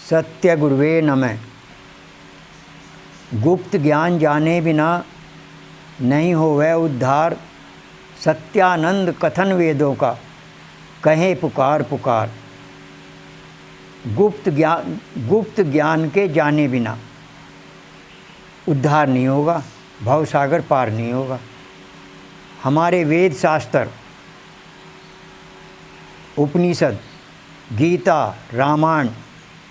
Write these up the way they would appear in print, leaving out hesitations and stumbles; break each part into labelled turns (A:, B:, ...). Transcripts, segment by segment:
A: सत्य गुरुवे नमः। गुप्त ज्ञान जाने बिना नहीं होवे उद्धार, सत्यानंद कथन वेदों का कहे पुकार पुकार। गुप्त ज्ञान के जाने बिना उद्धार नहीं होगा, भवसागर पार नहीं होगा। हमारे वेद शास्त्र, उपनिषद, गीता, रामायण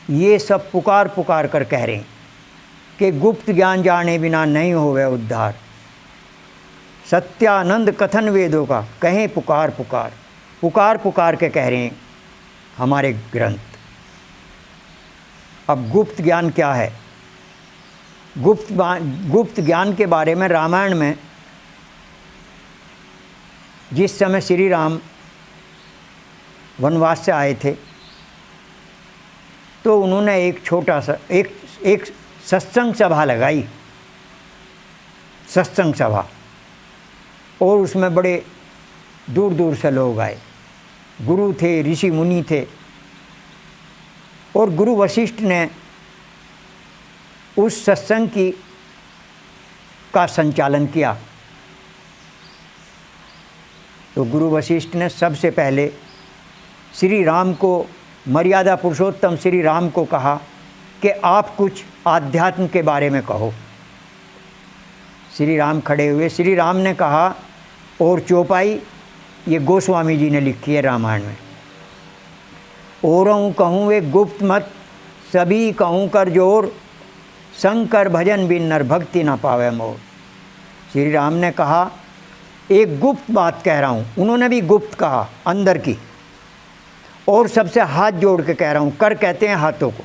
A: ये सब पुकार पुकार कर कह रहे हैं कि गुप्त ज्ञान जाने बिना नहीं होवे उद्धार, सत्यानंद कथन वेदों का कहें पुकार पुकार। पुकार पुकार के कह रहे हैं हमारे ग्रंथ। अब गुप्त ज्ञान क्या है? गुप्त ज्ञान के बारे में रामायण में जिस समय श्री राम वनवास से आए थे तो उन्होंने एक छोटा सा एक सत्संग सभा लगाई, सत्संग सभा, और उसमें बड़े दूर दूर से लोग आए। गुरु थे, ऋषि मुनि थे, और गुरु वशिष्ठ ने उस सत्संग का संचालन किया। तो गुरु वशिष्ठ ने सबसे पहले श्री राम को, मर्यादा पुरुषोत्तम श्री राम को कहा कि आप कुछ आध्यात्म के बारे में कहो। श्री राम खड़े हुए। श्री राम ने कहा, और चौपाई ये गोस्वामी जी ने लिखी है रामायण में, औरों कहूँ वे गुप्त मत, सभी कहूँ कर जोर, शंकर भजन बिन नर भक्ति ना पावे मोर। श्री राम ने कहा एक गुप्त बात कह रहा हूँ, उन्होंने भी गुप्त कहा, अंदर की, और सबसे हाथ जोड़ के कह रहा हूँ, कर कहते हैं हाथों को।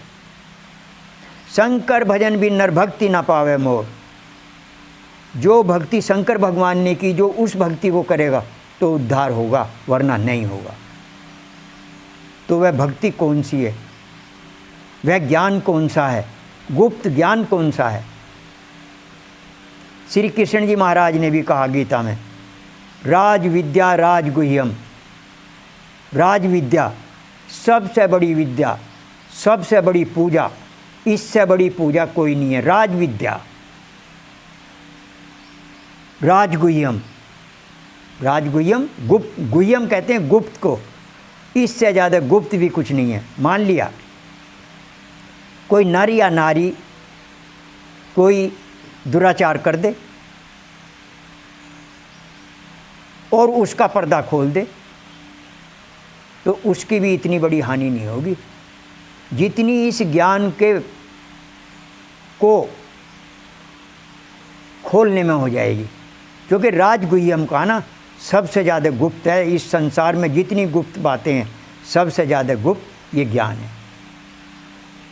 A: शंकर भजन बिन नर भक्ति ना पावे मोर। जो भक्ति शंकर भगवान ने की, जो उस भक्ति को करेगा तो उद्धार होगा, वरना नहीं होगा। तो वह भक्ति कौन सी है? वह ज्ञान कौन सा है? गुप्त ज्ञान कौन सा है? श्री कृष्ण जी महाराज ने भी कहा गीता में, राज विद्या राज गुह्यम। राज विद्या सबसे बड़ी विद्या, सबसे बड़ी पूजा, इससे बड़ी पूजा कोई नहीं है। राज विद्या, राजगुह्यम। राजगुह्यम, गुप्त, गुह्यम कहते हैं गुप्त को, इससे ज़्यादा गुप्त भी कुछ नहीं है। मान लिया कोई नर या नारी कोई दुराचार कर दे और उसका पर्दा खोल दे, तो उसकी भी इतनी बड़ी हानि नहीं होगी जितनी इस ज्ञान को खोलने में हो जाएगी। क्योंकि राजगुह्यम का ना सबसे ज़्यादा गुप्त है। इस संसार में जितनी गुप्त बातें हैं, सबसे ज़्यादा गुप्त ये ज्ञान है।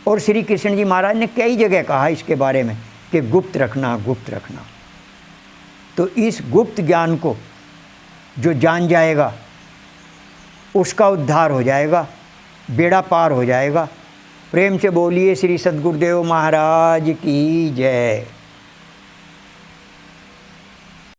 A: और श्री कृष्ण जी महाराज ने कई जगह कहा इसके बारे में कि गुप्त रखना, गुप्त रखना। तो इस गुप्त ज्ञान को जो जान जाएगा उसका उद्धार हो जाएगा, बेड़ा पार हो जाएगा। प्रेम से बोलिए श्री सद्गुरुदेव महाराज की जय।